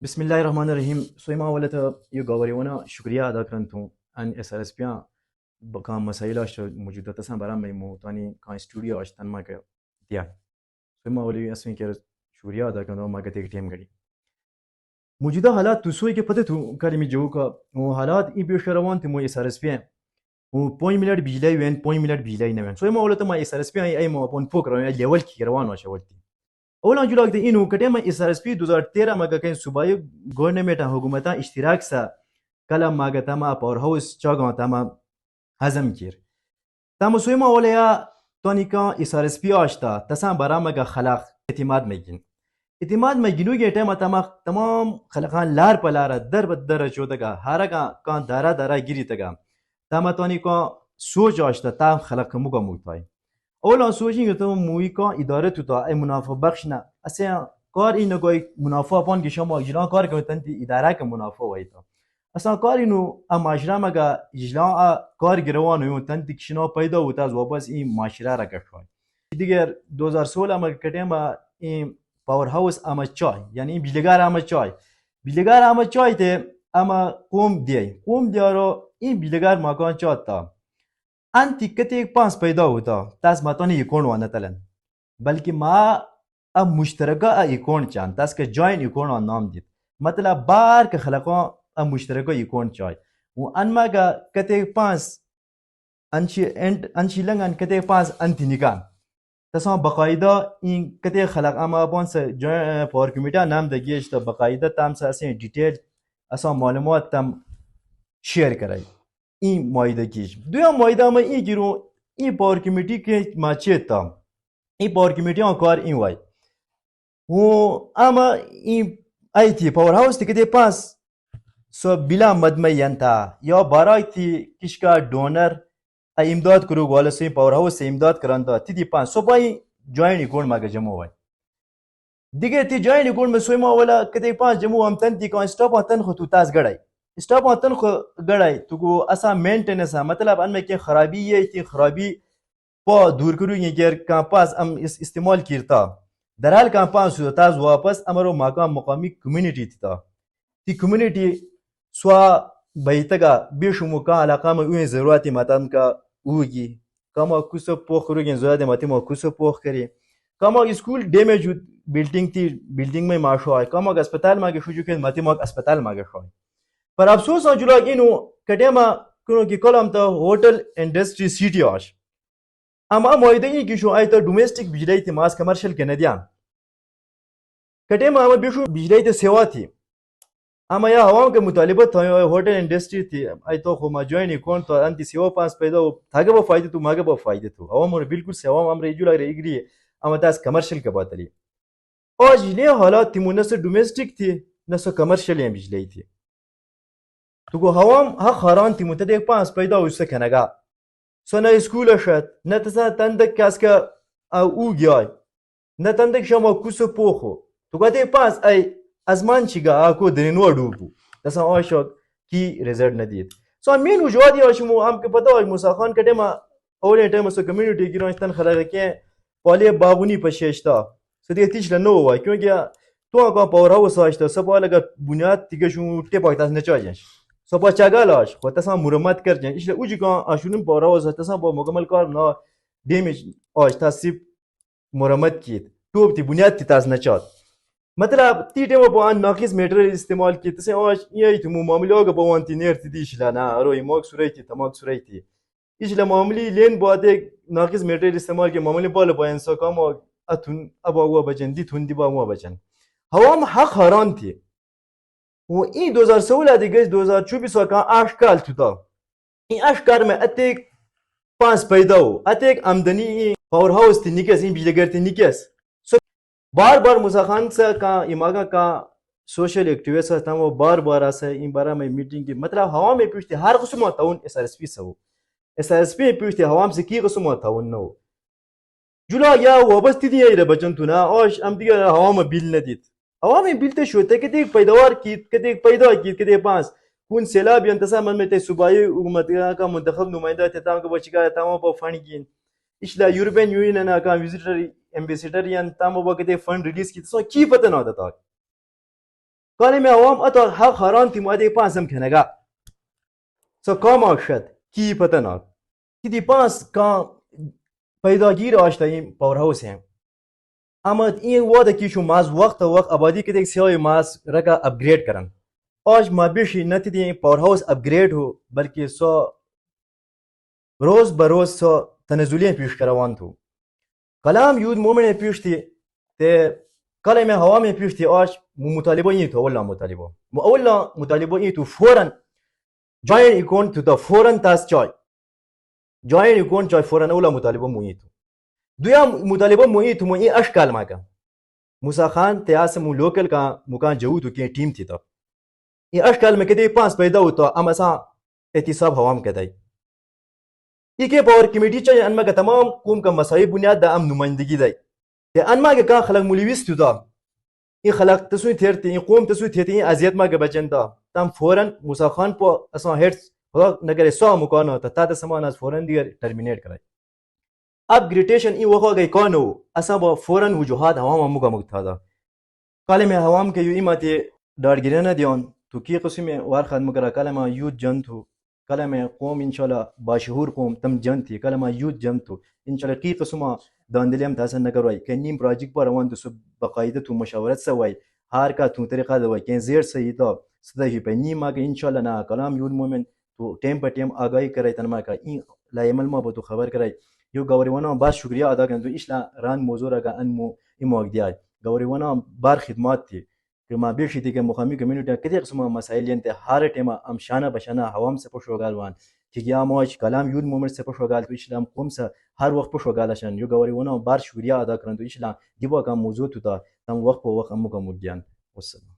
بسم الله الرحمن الرحیم. सोइमा अवलत यो गवरिवना शुक्रिया अदा करंतु अन एसआरएसपी बका मसाइल अश मौजूदा तसा बरा मैं तानी का स्टूडियो अश तन मा के दिया सोइमा अवली असमी के शुक्रिया अदा करंतु मा के टीम गड़ी मौजूदा हालात तुसोई के पते तू करी मी जो का वो हालात ई बेशरवान थे मो एसआरएसपी वो 5 मिनट बिजली वेन 5 मिनट बिजली न वेन सोइमा अवलत मा एसआरएसपी आई मो अपन फोक रो लेवल की करवानो शवती اولا جلوك دي انه كدما اس ار اس بي 2013 ما كان صوباي گورنمنت حکومت اشتراک سا کلام ما تما باور هاوس چاغان تما هضم كير تما سويما وليا تونيكا اس ار اس بي اشتا تسان برامج خلق اعتماد ميجين اعتماد ميجينو گه تما تمام خلقان لار پلار در بدر چودگا هرگا کان دارا دارا گيري تگا تما تونيكا سوچ اشتا تام خلق مگا موتاي اولا سوچین تو موی کا اداره تو تا منافع بخش نه اصلا کار اینو کوئی منافع پان که شما اجرا کار کنن تی اداره که منافع وایتا اصلا کار اینو معاشره مگا اجرا کار گروان یو تن تی کشنا پیدا و تاز واپس این معاشره را کشوای دیگر 2016 مگا کتیم این پاور هاوس اما چای یعنی بیلگار اما چای بیلگار اما چای ته اما قوم دیارو این بیلگار مکان چاتا انتی کتی एक पास पैदा होता तास मातोनी इकोन वाना तलन बल्कि माँ अब मुश्तरका इकोन चान तास के जॉइन इकोन वान नाम दित मतलब बार के खलकों अब मुश्तरका इकोन चाय वो अनमा का कते एक पास अंशी लंगन कते एक पास अंति निकान तसमा बकायदा इन कते खलक अमा अपन से जॉइन पावर कमिटी नाम दगिए तो बकायदा ताम से ऐसे डिटेल असा मालूमात तम शेयर कराई این مایده کیش دویا مایده ما این گیرو این پاور کمیटी के माचे था این پاور کمیटी کار این وای و اما این ایتی پاور هاوس تیکه پاس سو بلا مدمین تا یا برای تی کشکا دونر امداد کرو والا سو پاور هاوس امداد کران تا تی پاس سو پای جوین کون مگه جمع وای دیگه تی جوین کون میں سوی ما والا کته پاس جمع هم تن تی کان سٹاپ تن خو تو تاس گڑای स्टॉप वतन गड़ाई तो असा मेंटेनेंस मतलब अन में के खराबी ये कि खराबी पा दूर करू ये गेर का पास हम इस्तेमाल करता दराल का पास होता वापस अमरो मकाम मकामी कम्युनिटी था ती कम्युनिटी स्वा बैतगा बेशुमो का इलाका में उन जरूरत मतन का उगी कमा कुछ पोख करू ये जरूरत मत में कुछ पोख करे कमा स्कूल डैमेज बिल्डिंग में माशो है कमा अस्पताल में के शुजू के मत में अस्पताल में गशो पर अफसोस जुलाग इनु कटेमा कुनो की कलम तो होटल इंडस्ट्री सिटी आश अमा मोइदनी की शो आई तो डोमेस्टिक बिजली थी मास कमर्शियल कैनेडियन कटेमा अमा बिशु बिजली तो सेवा थी अमा या हवाम के मुतालिबत था होटल इंडस्ट्री थी आई तो खो जॉइन कौन तो अंति सेवा पास पैदा थागे वो फायदे तो मागे वो फायदे तो हवाम और बिल्कुल सेवा हम जुलाग एग्री अमा तास कमर्शियल के बात ली आज ले हालात थी मुनस डोमेस्टिक थी नस कमर्शियल बिजली थी تو هوام ها خاران تی متدق پاس پیدا و سکنگا سنا اسکول شد نه تسا تندک کاسکا او گیای نه تندک شما کوسو پوخو تو گاته پاس ای ازمان چیگا آکو درینو دوبو تسا آشاک کی رزلٹ ندید سو مین وجوادی آشمو هم که پتا آج موسا خان کده ما اول टाइम सो कम्युनिटी की रोशतन खलक के पहले बाबुनी पशेश्ता सो दे तीच लनो हुआ क्योंकि तो का पावर हाउस आश्ता सब अलग बुनियाद तिगशु टेप आतास न चाहिए सो चगालाश खो तसा मुरम्मत कर जाए इसलिए उजी का आशुन पावर हाउस तसा बो मुकम्मल कार ना डैमेज आज तसिब मुरम्मत की टोप ती बुनियाद ती तास न चात मतलब ती टेम बो अन नाकिस मटेरियल इस्तेमाल की तसे आज ये तुम मामले का बो ती नेर ती दिशला ना रोई मग सुरैती तमक सुरैती इसलिए मामली लेन बादे नाकिस मटेरियल इस्तेमाल के मामले बाल बयान सो कम अथुन अब हुआ बचन दी थुन दिबा हुआ बचन हवाम हक हरान थी वो این 2016 دیگه 2024 का आशकाल था این आशकार में अतेक पास पैदा हो अतेक आमदनी पावर हाउस थी निकस इन बिजलीगर थी निकस सो बार बार मुसा खान से का इमागा का सोशल एक्टिविस्ट था वो बार बार ऐसे इन बारा में मीटिंग की मतलब हवा में पूछते हर कसम था उन एसआरएसपी से वो एसआरएसपी पूछते हवा से की कसम था उन नो जुला या वो बस थी ये बचन तू ना और हम दिया हवा में बिल न दी عوامي بيلته شو تكتي पैदावार की कते पैदा की कते पास कौन सैलाब यंतसा मन में ते सूबाई हुकूमत का मुंतखब नुमाइंदा थे ताम के बचिका ताम पर फंड की इसला यूरोपियन यूनियन ना का विजिटर एम्बेसडर यन ताम वो कते फंड रिलीज की तो की पता ना होता था كلمة هوام أتا حق خاران تيمادي بانسم كنغا سو كام أكشد كي پتنا كدي پانس كان پیداگیر آشتایم پاور هاوس هم اما این واده کی شو ماز وقت آبادی के देख सियाई मास रका अपग्रेड करन आज ما बेशी नती दी पावर हाउस अपग्रेड हो बल्कि सो रोज बरोज सो तनजुलियां पेश करवान थो कलाम यूद मोमेंट पेश थी ते كلمة هوا में पेश थी आज मुतालिबो ये तो अवला मुतालिबो ये तो फौरन join يكون تو فورا تاس join يكون join فورا أولا مطالبة مويتو دویا مطالبه مویی تو مویی اشکال ماکا موسی خان تیاس مو لوکل کا مکان جو تو کی टीम थी तब ये اشکال में कदे पांच पैदा होता हम ऐसा एहतिसाब हवाम कदाई ये के पावर कमेटी चाहिए अनमा का तमाम कौम का मसाई बुनियाद दा हम नुमाइंदगी दाई ते अनमा के का खलक मुलिविस तुदा ये खलक तसवी थेरती ये कौम तसवी थेती अजियत मा के बचन ता तम फौरन मूसा खान पो असा हेड्स नगर सो मुकान होता ता समाना फौरन दियर टर्मिनेट कराई अब ग्रेटेशन ई वखो गई कौनो असब फौरन वजूहात हवाम मुका मुक्तादा काले में हवाम के यू इमाते दारगिरना दियोन तो की قسم वार खाद मकरा काले में यूथ जन थो काले में कौम इंशाल्लाह बाशहूर कौम तम जन थी काले में यूथ जन थो इंशाल्लाह की قسم दांदलियम तासन नगर वाई कनीम प्रोजेक्ट पर वन तो बकायदा तो मशवरत सवाई हार का तू तरीका दवाई के जेर सही तो सदा ही पे नी मा के इंशाल्लाह ना कलाम यूथ मूवमेंट तो टाइम पर टाइम आगाही करे तनमा का ई लायमल मा तो खबर करे यो गौरीवाना बार शुक्रिया अदा करते इशला रान मोजूरा का अनमो इमोक दिया गौरीवाना बार खिदमत थी कि माँ बेशी थी कि मुकामी कम्युनिटी कितने किस्म मसाइल यंते हर टेमा हम शाना बशाना हवाम से पशोगाल वान कि या मौज कलाम यूथ मूवमेंट से पशोगाल तो इस्लाम कौम से हर वक्त पशोगाल अशन यो गौरीवाना बार शुक्रिया अदा करते इशला दिवा का मौजूद होता तम वक्त को वक्त अम्मू का मुज्जान वस्सलाम